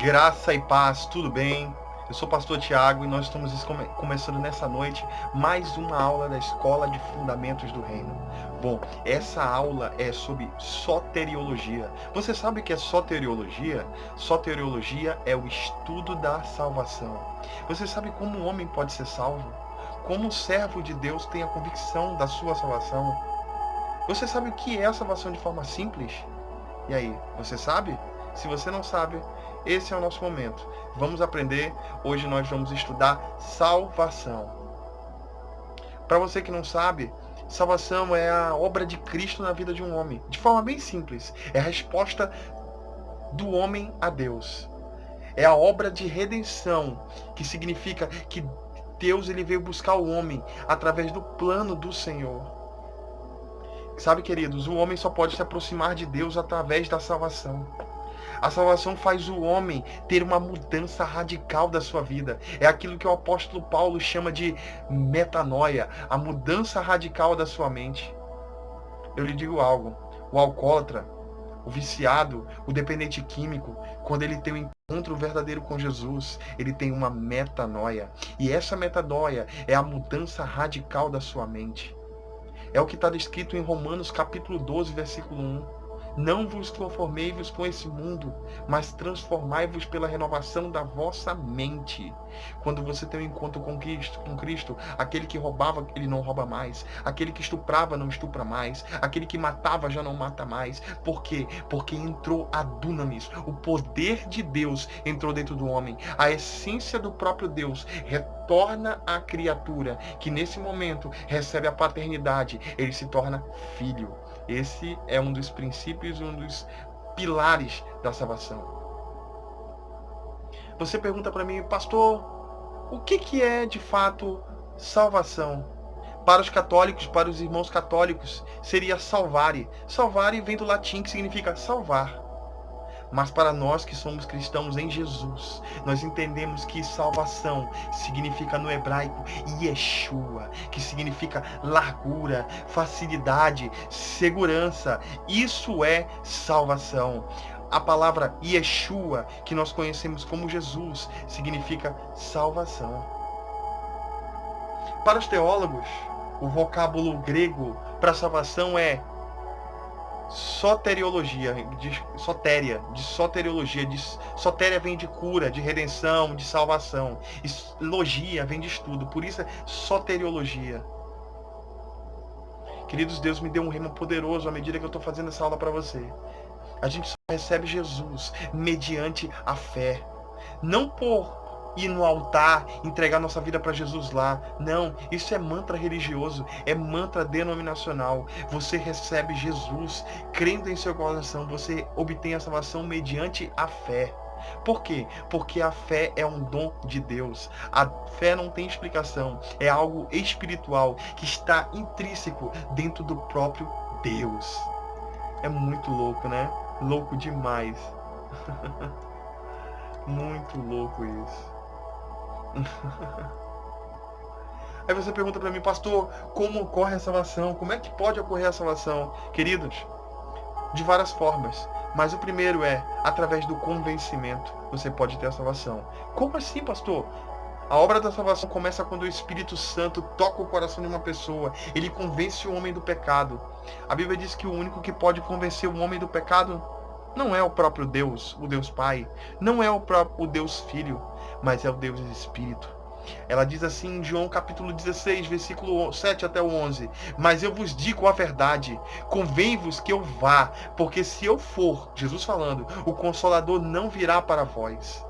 Graça e paz, tudo bem? Eu sou o pastor Tiago e nós estamos começando nessa noite mais uma aula da Escola de Fundamentos do Reino. Bom, essa aula é sobre soteriologia. Você sabe o que é soteriologia? Soteriologia é o estudo da salvação. Você sabe como o homem pode ser salvo? Como o servo de Deus tem a convicção da sua salvação? Você sabe o que é a salvação de forma simples? E aí, você sabe? Se você não sabe, esse é o nosso momento. Vamos aprender. Hoje nós vamos estudar salvação. Para você que não sabe, salvação é a obra de Cristo na vida de um homem. De forma bem simples. É a resposta do homem a Deus. É a obra de redenção, que significa que Deus ele veio buscar o homem através do plano do Senhor. Sabe, queridos, o homem só pode se aproximar de Deus através da salvação. A salvação faz o homem ter uma mudança radical da sua vida. É aquilo que o apóstolo Paulo chama de metanoia, a mudança radical da sua mente. Eu lhe digo algo, o alcoólatra, o viciado, o dependente químico, quando ele tem um encontro verdadeiro com Jesus, ele tem uma metanoia. E essa metanoia é a mudança radical da sua mente. É o que está descrito em Romanos capítulo 12, versículo 1. Não vos conformei-vos com esse mundo, mas transformai-vos pela renovação da vossa mente. Quando você tem um encontro com Cristo, aquele que roubava, ele não rouba mais. Aquele que estuprava, não estupra mais. Aquele que matava, já não mata mais. Por quê? Porque entrou a dunamis. O poder de Deus entrou dentro do homem. A essência do próprio Deus retorna à criatura, que nesse momento recebe a paternidade. Ele se torna filho. Esse é um dos princípios e um dos pilares da salvação. Você pergunta para mim, pastor, o que é de fato salvação? Para os católicos, para os irmãos católicos, seria salvare. Salvare vem do latim, que significa salvar. Mas para nós que somos cristãos em Jesus, nós entendemos que salvação significa no hebraico Yeshua, que significa largura, facilidade, segurança. Isso é salvação. A palavra Yeshua, que nós conhecemos como Jesus, significa salvação. Para os teólogos, o vocábulo grego para salvação é soteriologia, de soteriologia. Sotéria vem de cura, de redenção, de salvação. E logia vem de estudo, por isso é soteriologia. Queridos, Deus me deu um rema poderoso à medida que eu estou fazendo essa aula para você. A gente só recebe Jesus mediante a fé. Não por ir no altar, entregar nossa vida para Jesus lá. Não, isso é mantra religioso, é mantra denominacional. Você recebe Jesus, crendo em seu coração, você obtém a salvação mediante a fé. Por quê? Porque a fé é um dom de Deus. A fé não tem explicação, é algo espiritual que está intrínseco dentro do próprio Deus. É muito louco, né? Louco demais. Muito louco isso. Aí você pergunta para mim, pastor, como ocorre a salvação? Como é que pode ocorrer a salvação? Queridos, de várias formas. Mas o primeiro é através do convencimento. Você pode ter a salvação. Como assim, pastor? A obra da salvação começa quando o Espírito Santo toca o coração de uma pessoa. Ele convence o homem do pecado. A Bíblia diz que o único que pode convencer o homem do pecado não é o próprio Deus, o Deus Pai. Não é o Deus Filho, mas é o Deus Espírito. Ela diz assim em João capítulo 16, versículo 7 até o 11. Mas eu vos digo a verdade, convém-vos que eu vá, porque se eu for, Jesus falando, o Consolador não virá para vós.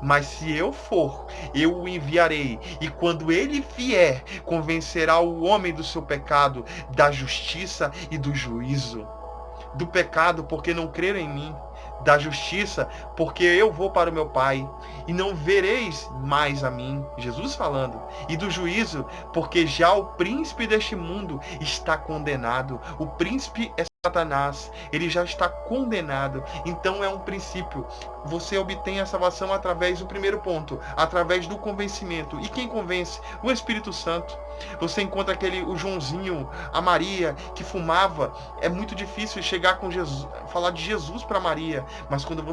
Mas se eu for, eu o enviarei, e quando ele vier, convencerá o homem do seu pecado, da justiça e do juízo. Do pecado, porque não creram em mim. Da justiça, porque eu vou para o meu Pai, e não vereis mais a mim, Jesus falando. E do juízo, porque já o príncipe deste mundo está condenado. O príncipe é Satanás, ele já está condenado. Então é um princípio. Você obtém a salvação através do primeiro ponto, através do convencimento. E quem convence? O Espírito Santo. Você encontra o Joãozinho, a Maria, que fumava. É muito difícil chegar com Jesus, falar de Jesus para Maria. Mas quando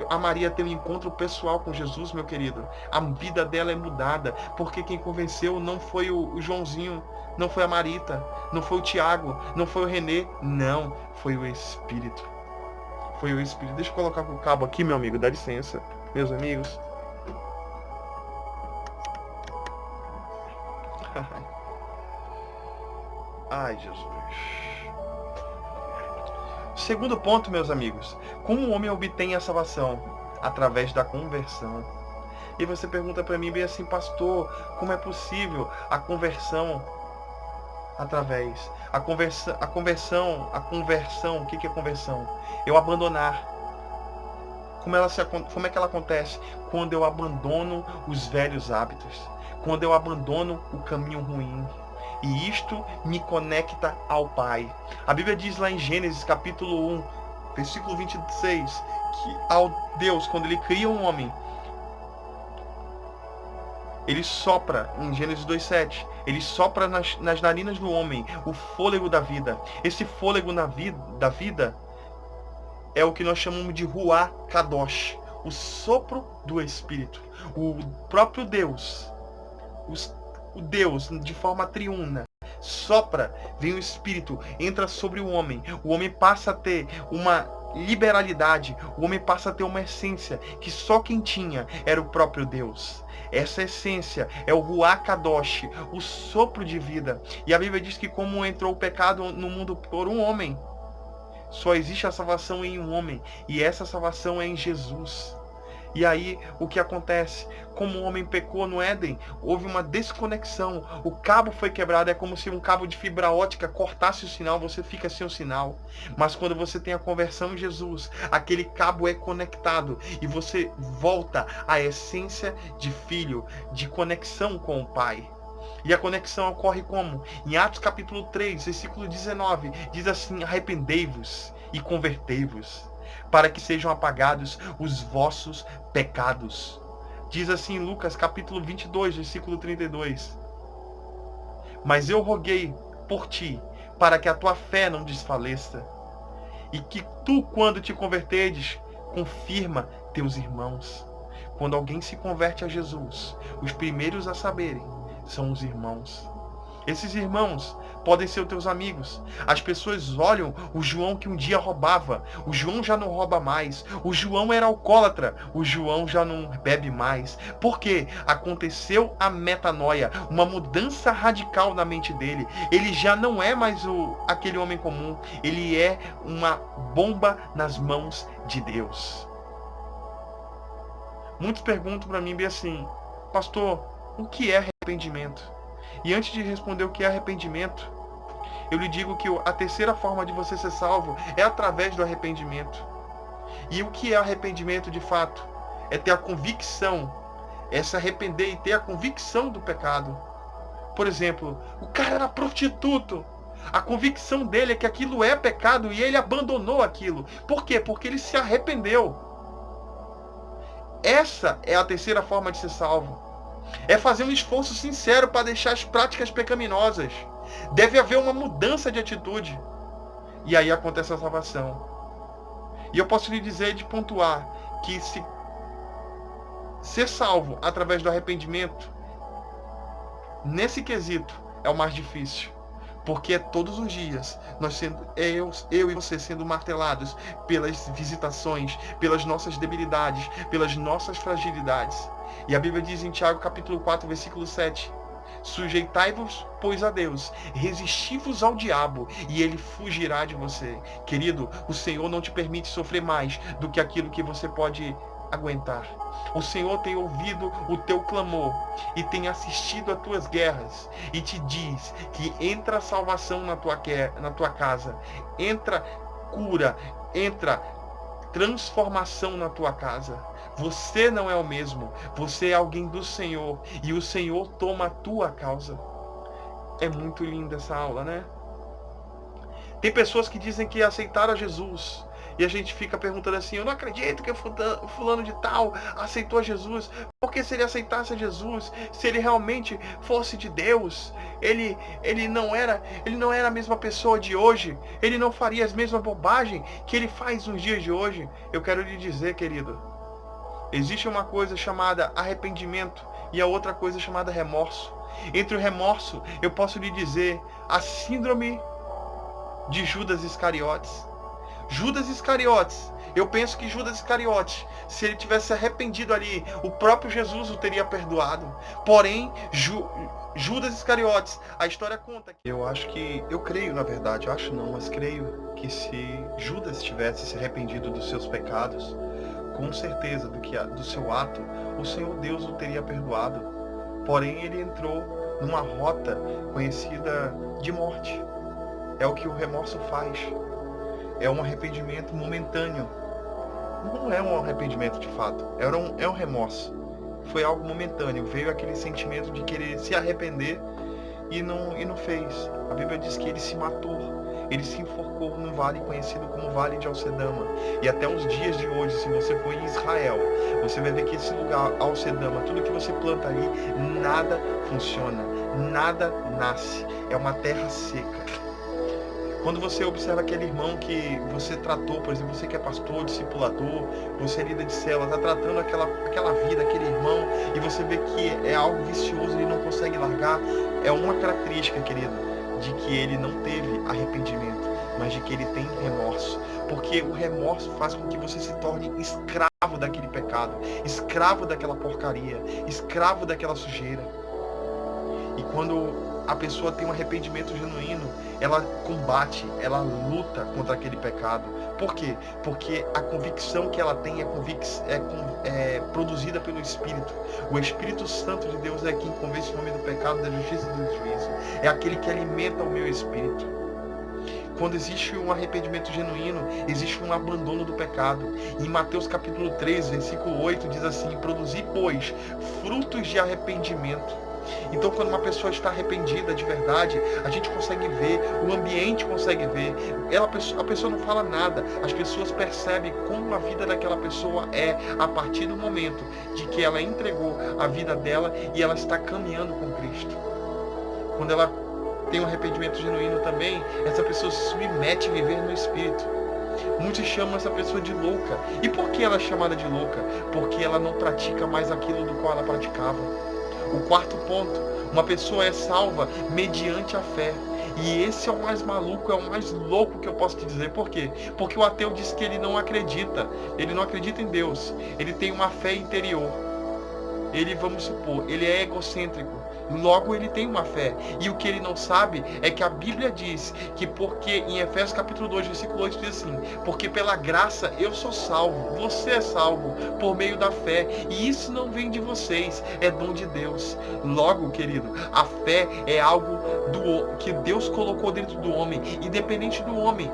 a Maria tem um encontro pessoal com Jesus, meu querido, a vida dela é mudada. Porque quem convenceu não foi o Joãozinho, não foi a Marita, não foi o Tiago, não foi o Renê. Não, foi o Espírito. Foi o Espírito. Deixa eu colocar o cabo aqui, meu amigo. Dá licença, meus amigos. Ai, Jesus. Segundo ponto, meus amigos. Como o homem obtém a salvação? Através da conversão. E você pergunta para mim bem assim, pastor, como é possível a conversão? Através. A conversão, o que é conversão? Eu abandonar. Como é que ela acontece? Quando eu abandono os velhos hábitos. Quando eu abandono o caminho ruim. E isto me conecta ao Pai. A Bíblia diz lá em Gênesis capítulo 1, versículo 26, que ao Deus, quando Ele cria um homem, Ele sopra, em Gênesis 2,7, Ele sopra nas narinas do homem o fôlego da vida. Esse fôlego da vida é o que nós chamamos de Ruach Kadosh, o sopro do Espírito. O próprio Deus, o Deus de forma triuna, sopra, vem o Espírito, entra sobre o homem passa a ter uma liberalidade, o homem passa a ter uma essência que só quem tinha era o próprio Deus. Essa essência é o Ruach Kadosh, o sopro de vida. E a Bíblia diz que como entrou o pecado no mundo por um homem, só existe a salvação em um homem, e essa salvação é em Jesus. E aí, o que acontece? Como o homem pecou no Éden, houve uma desconexão. O cabo foi quebrado, é como se um cabo de fibra ótica cortasse o sinal, você fica sem o sinal. Mas quando você tem a conversão em Jesus, aquele cabo é conectado e você volta à essência de filho, de conexão com o Pai. E a conexão ocorre como? Em Atos capítulo 3, versículo 19, diz assim: arrependei-vos e convertei-vos, para que sejam apagados os vossos pecados. Diz assim em Lucas capítulo 22, versículo 32. Mas eu roguei por ti, para que a tua fé não desfaleça, e que tu, quando te converteres, confirma teus irmãos. Quando alguém se converte a Jesus, os primeiros a saberem são os irmãos. Esses irmãos podem ser os teus amigos. As pessoas olham o João que um dia roubava. O João já não rouba mais. O João era alcoólatra. O João já não bebe mais. Por quê? Aconteceu a metanoia, uma mudança radical na mente dele. Ele já não é mais aquele homem comum. Ele é uma bomba nas mãos de Deus. Muitos perguntam para mim bem assim: pastor, o que é arrependimento? E antes de responder o que é arrependimento, eu lhe digo que a terceira forma de você ser salvo é através do arrependimento. E o que é arrependimento de fato? É ter a convicção, é se arrepender e ter a convicção do pecado. Por exemplo, o cara era prostituto. A convicção dele é que aquilo é pecado e ele abandonou aquilo. Por quê? Porque ele se arrependeu. Essa é a terceira forma de ser salvo. É fazer um esforço sincero para deixar as práticas pecaminosas. Deve haver uma mudança de atitude. E aí acontece a salvação. E eu posso lhe dizer, de pontuar, que se ser salvo através do arrependimento, nesse quesito, é o mais difícil. Porque é todos os dias, eu e você sendo martelados pelas visitações, pelas nossas debilidades, pelas nossas fragilidades. E a Bíblia diz em Tiago capítulo 4, versículo 7, sujeitai-vos, pois, a Deus, resisti-vos ao diabo, e ele fugirá de você. Querido, o Senhor não te permite sofrer mais do que aquilo que você pode aguentar. O Senhor tem ouvido o teu clamor e tem assistido às tuas guerras e te diz que entra salvação na tua casa, entra cura, entra transformação na tua casa. Você não é o mesmo, você é alguém do Senhor e o Senhor toma a tua causa. É muito linda essa aula, né? Tem pessoas que dizem que aceitaram a Jesus E a gente fica perguntando assim, eu não acredito que fulano de tal aceitou Jesus. Porque se ele aceitasse Jesus, se ele realmente fosse de Deus, ele não era a mesma pessoa de hoje. Ele não faria as mesmas bobagens que ele faz nos dias de hoje. Eu quero lhe dizer, querido, existe uma coisa chamada arrependimento e a outra coisa chamada remorso. Entre o remorso, eu posso lhe dizer a síndrome de Judas Iscariotes. Judas Iscariotes, eu penso que Judas Iscariotes, se ele tivesse arrependido ali, o próprio Jesus o teria perdoado. Porém, Judas Iscariotes, a história conta. Eu creio, na verdade, acho não, mas creio que se Judas tivesse se arrependido dos seus pecados, com certeza do seu ato, o Senhor Deus o teria perdoado. Porém, ele entrou numa rota conhecida de morte. É o que o remorso faz. É um arrependimento momentâneo. Não é um arrependimento de fato. É um remorso. Foi algo momentâneo. Veio aquele sentimento de querer se arrepender e não fez. A Bíblia diz que ele se matou. Ele se enforcou num vale conhecido como Vale de Alcedama. E até os dias de hoje, se você for em Israel, você vai ver que esse lugar, Alcedama, tudo que você planta ali, nada funciona. Nada nasce. É uma terra seca. Quando você observa aquele irmão que você tratou, por exemplo, você que é pastor, discipulador, você é líder de célula, está tratando aquela vida, aquele irmão, e você vê que é algo vicioso, ele não consegue largar, é uma característica, querido, de que ele não teve arrependimento, mas de que ele tem remorso. Porque o remorso faz com que você se torne escravo daquele pecado, escravo daquela porcaria, escravo daquela sujeira. E quando a pessoa tem um arrependimento genuíno, ela combate, ela luta contra aquele pecado. Por quê? Porque a convicção que ela tem é produzida pelo Espírito. O Espírito Santo de Deus é quem convence o homem do pecado, da justiça e do juízo. É aquele que alimenta o meu espírito. Quando existe um arrependimento genuíno, existe um abandono do pecado. Em Mateus capítulo 3, versículo 8, diz assim: produzi, pois, frutos de arrependimento. Então, quando uma pessoa está arrependida de verdade, a gente consegue ver, o ambiente consegue ver, a pessoa não fala nada, as pessoas percebem como a vida daquela pessoa é a partir do momento de que ela entregou a vida dela e ela está caminhando com Cristo. Quando ela tem um arrependimento genuíno também, essa pessoa se submete a viver no Espírito. Muitos chamam essa pessoa de louca. E por que ela é chamada de louca? Porque ela não pratica mais aquilo do qual ela praticava. O quarto ponto, uma pessoa é salva mediante a fé. E esse é o mais maluco, é o mais louco que eu posso te dizer. Por quê? Porque o ateu diz que ele não acredita em Deus, ele tem uma fé interior. Ele, vamos supor, ele é egocêntrico, logo ele tem uma fé. E o que ele não sabe é que a Bíblia diz que porque, em Efésios capítulo 2, versículo 8, diz assim: porque pela graça eu sou salvo, você é salvo por meio da fé, e isso não vem de vocês, é dom de Deus. Logo, querido, a fé é algo que Deus colocou dentro do homem, independente do homem,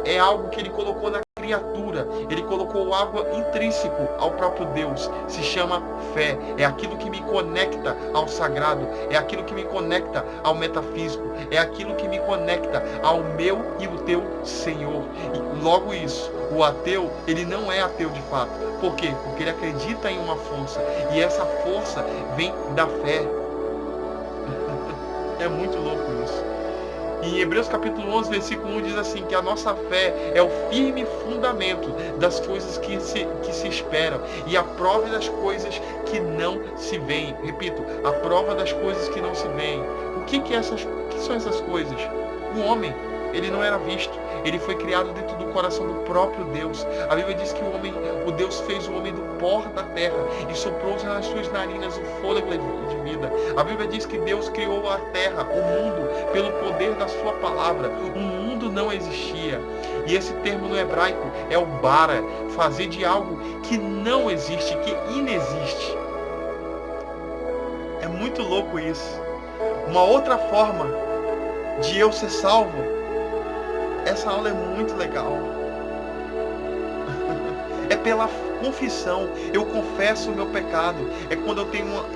é algo que ele colocou na criatura, ele colocou algo intrínseco ao próprio Deus, se chama fé. É aquilo que me conecta ao sagrado, é aquilo que me conecta ao metafísico, é aquilo que me conecta ao meu e o teu Senhor. E logo isso, o ateu, ele não é ateu de fato. Por quê? Porque ele acredita em uma força, e essa força vem da fé. É muito louco isso. Em Hebreus capítulo 11, versículo 1 diz assim, que a nossa fé é o firme fundamento das coisas que se esperam e a prova das coisas que não se veem. Repito, a prova das coisas que não se veem. O que são essas coisas? O homem, ele não era visto. Ele foi criado dentro do coração do próprio Deus. A Bíblia diz que o Deus fez o homem do pó da terra e soprou nas suas narinas o fôlego de vida. A Bíblia diz que Deus criou a terra, o mundo, pelo poder da sua palavra. O mundo não existia. E esse termo no hebraico é o bara, fazer de algo que não existe, que inexiste. É muito louco isso. Uma outra forma de eu ser salvo, essa aula é muito legal. É confissão, eu confesso o meu pecado. É quando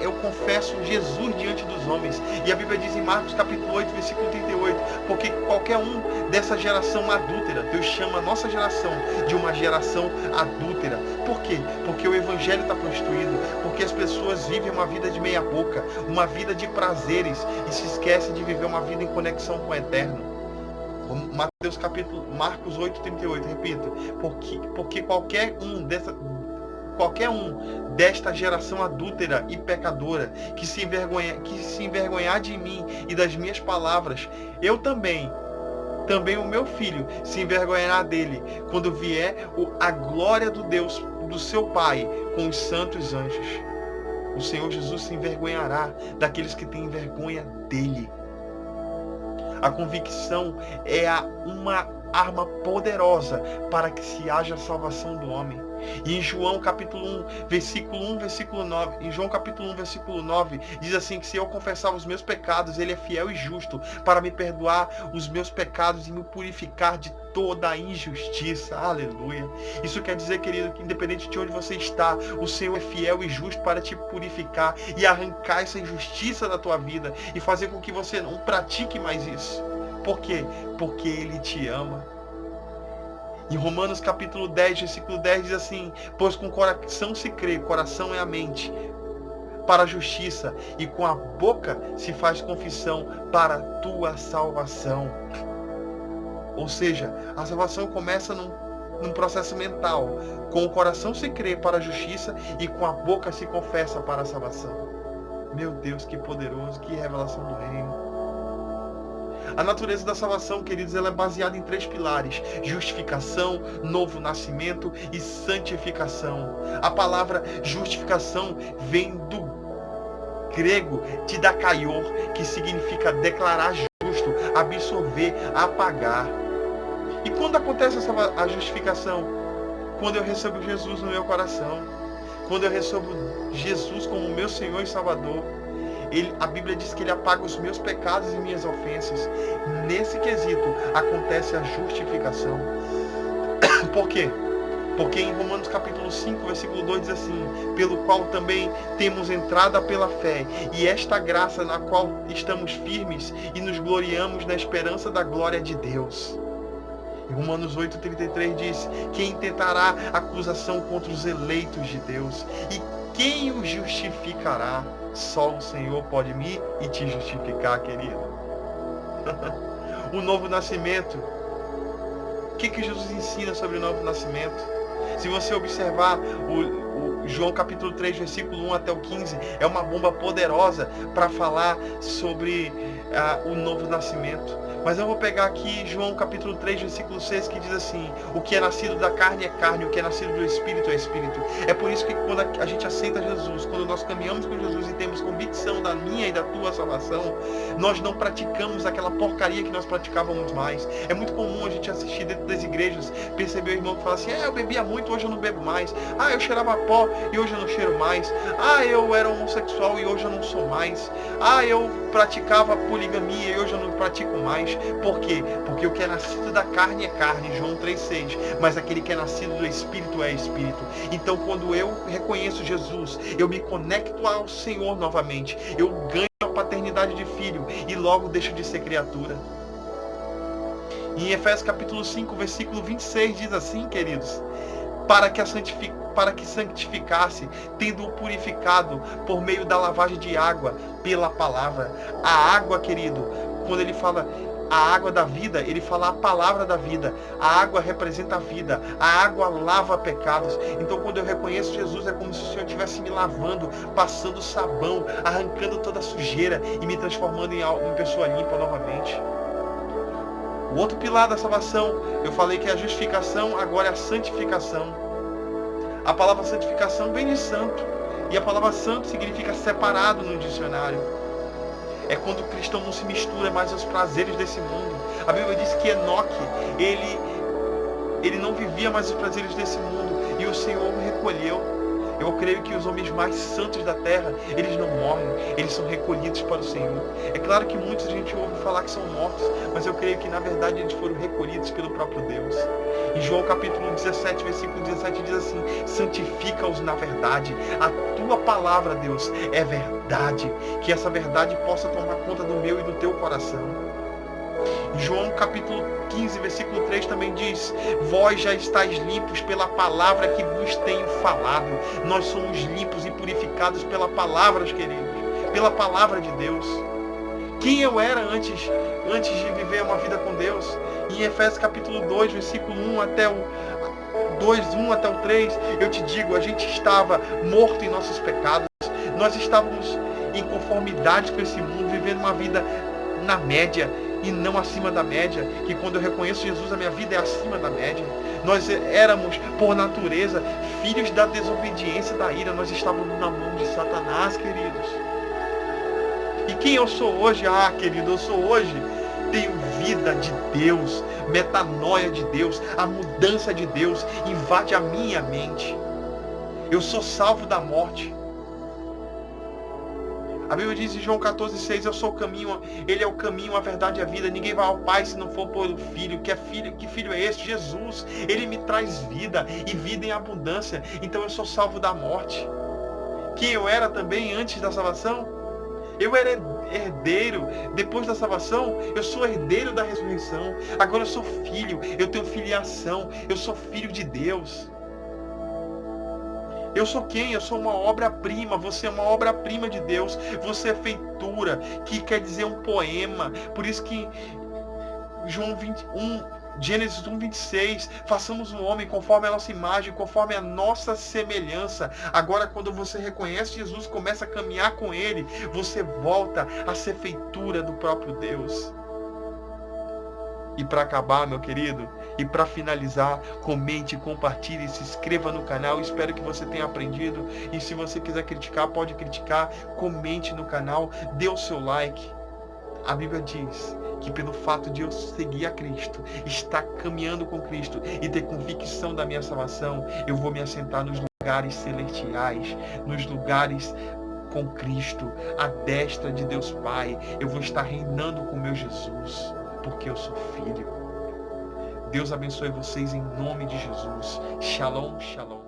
eu confesso Jesus diante dos homens. E a Bíblia diz em Marcos capítulo 8, versículo 38, porque qualquer um dessa geração adúltera, Deus chama a nossa geração de uma geração adúltera. Por quê? Porque o evangelho está prostituído, porque as pessoas vivem uma vida de meia boca, uma vida de prazeres e se esquecem de viver uma vida em conexão com o eterno. Marcos 8:38, repita, porque qualquer um desta geração adúltera e pecadora que se envergonhar de mim e das minhas palavras, eu também o meu filho se envergonhará dele, quando vier a glória do Deus, do seu Pai, com os santos anjos. O Senhor Jesus se envergonhará daqueles que têm vergonha dele. A convicção é uma arma poderosa para que se haja a salvação do homem. E em João capítulo 1, versículo 9, diz assim que se eu confessar os meus pecados, ele é fiel e justo para me perdoar os meus pecados e me purificar de toda a injustiça. Aleluia. Isso quer dizer, querido, que independente de onde você está, o Senhor é fiel e justo para te purificar e arrancar essa injustiça da tua vida e fazer com que você não pratique mais isso. Por quê? Porque Ele te ama. Em Romanos capítulo 10, versículo 10 diz assim: pois com o coração se crê, coração é a mente, para a justiça, e com a boca se faz confissão para a tua salvação. Ou seja, a salvação começa num processo mental. Com o coração se crê para a justiça e com a boca se confessa para a salvação. Meu Deus, que poderoso, que revelação do reino. A natureza da salvação, queridos, ela é baseada em 3 pilares: justificação, novo nascimento e santificação. A palavra justificação vem do grego didakaios, que significa declarar justo, absorver, apagar. E quando acontece a justificação? Quando eu recebo Jesus no meu coração, quando eu recebo Jesus como meu Senhor e Salvador. A Bíblia diz que Ele apaga os meus pecados e minhas ofensas. Nesse quesito acontece a justificação. Por quê? Porque em Romanos capítulo 5, versículo 2 diz assim: pelo qual também temos entrada pela fé, e esta graça na qual estamos firmes e nos gloriamos na esperança da glória de Deus. Em Romanos 8:33 diz: quem tentará acusação contra os eleitos de Deus? E quem os justificará? Só o Senhor pode me e te justificar, querido. O novo nascimento. O que Jesus ensina sobre o novo nascimento? Se você observar o João capítulo 3, versículo 1 até o 15, é uma bomba poderosa para falar sobre o novo nascimento. Mas eu vou pegar aqui João capítulo 3, versículo 6, que diz assim: o que é nascido da carne é carne, o que é nascido do Espírito é Espírito. É por isso que quando a gente aceita Jesus, quando nós caminhamos com Jesus e temos convicção da minha e da tua salvação, nós não praticamos aquela porcaria que nós praticávamos mais. É muito comum a gente assistir dentro das igrejas, perceber o irmão que fala assim: eu bebia muito, hoje eu não bebo mais. Eu cheirava pó e hoje eu não cheiro mais. Eu era homossexual e hoje eu não sou mais. Eu praticava poligamia e hoje eu não pratico mais. Por quê? Porque o que é nascido da carne é carne, João 3,6. Mas aquele que é nascido do Espírito é Espírito. Então, quando eu reconheço Jesus, eu me conecto ao Senhor novamente. Eu ganho a paternidade de filho e logo deixo de ser criatura. Em Efésios capítulo 5, versículo 26 diz assim, queridos: para que santificasse, tendo-o purificado por meio da lavagem de água pela palavra. A água, querido, quando ele fala a água da vida, ele fala a palavra da vida. A água representa a vida. A água lava pecados. Então, quando eu reconheço Jesus, é como se o Senhor estivesse me lavando, passando sabão, arrancando toda a sujeira e me transformando em pessoa limpa novamente. O outro pilar da salvação, eu falei que é a justificação, agora é a santificação. A palavra santificação vem de santo. E a palavra santo significa separado no dicionário. É quando o cristão não se mistura mais aos prazeres desse mundo. A Bíblia diz que Enoque, ele não vivia mais os prazeres desse mundo. E o Senhor o recolheu. Eu creio que os homens mais santos da terra, eles não morrem, eles são recolhidos para o Senhor. É claro que muita gente ouve falar que são mortos, mas eu creio que na verdade eles foram recolhidos pelo próprio Deus. Em João capítulo 17, versículo 17 diz assim: santifica-os na verdade, a tua palavra, Deus, é verdade, que essa verdade possa tomar conta do meu e do teu coração. João capítulo 15, versículo 3 também diz: vós já estáis limpos pela palavra que vos tenho falado. Nós somos limpos e purificados pela palavra, queridos, pela palavra de Deus. Quem eu era antes de viver uma vida com Deus? Em Efésios capítulo 2, versículo 1 até o 1 até o 3, eu te digo, a gente estava morto em nossos pecados, nós estávamos em conformidade com esse mundo, vivendo uma vida na média e não acima da média, que quando eu reconheço Jesus, a minha vida é acima da média. Nós éramos, por natureza, filhos da desobediência, da ira, nós estávamos na mão de Satanás, queridos. E quem eu sou hoje? Ah, querido, eu sou hoje, tenho vida de Deus, metanoia de Deus, a mudança de Deus invade a minha mente. Eu sou salvo da morte. A Bíblia diz em João 14,6, eu sou o caminho, ele é o caminho, a verdade e a vida. Ninguém vai ao Pai se não for pelo Filho. Que filho é esse? Jesus. Ele me traz vida e vida em abundância. Então eu sou salvo da morte. Quem eu era também antes da salvação? Eu era herdeiro. Depois da salvação, eu sou herdeiro da ressurreição. Agora eu sou filho, eu tenho filiação, eu sou filho de Deus. Eu sou quem? Eu sou uma obra-prima. Você é uma obra-prima de Deus. Você é feitura, que quer dizer um poema. Por isso que Gênesis 1:26, façamos um homem conforme a nossa imagem, conforme a nossa semelhança. Agora, quando você reconhece Jesus, começa a caminhar com Ele, você volta a ser feitura do próprio Deus. E para acabar, meu querido, e para finalizar, comente, compartilhe, se inscreva no canal. Espero que você tenha aprendido. E se você quiser criticar, pode criticar. Comente no canal, dê o seu like. A Bíblia diz que pelo fato de eu seguir a Cristo, estar caminhando com Cristo e ter convicção da minha salvação, eu vou me assentar nos lugares celestiais, nos lugares com Cristo, à destra de Deus Pai. Eu vou estar reinando com meu Jesus, porque eu sou filho. Deus abençoe vocês em nome de Jesus. Shalom, shalom.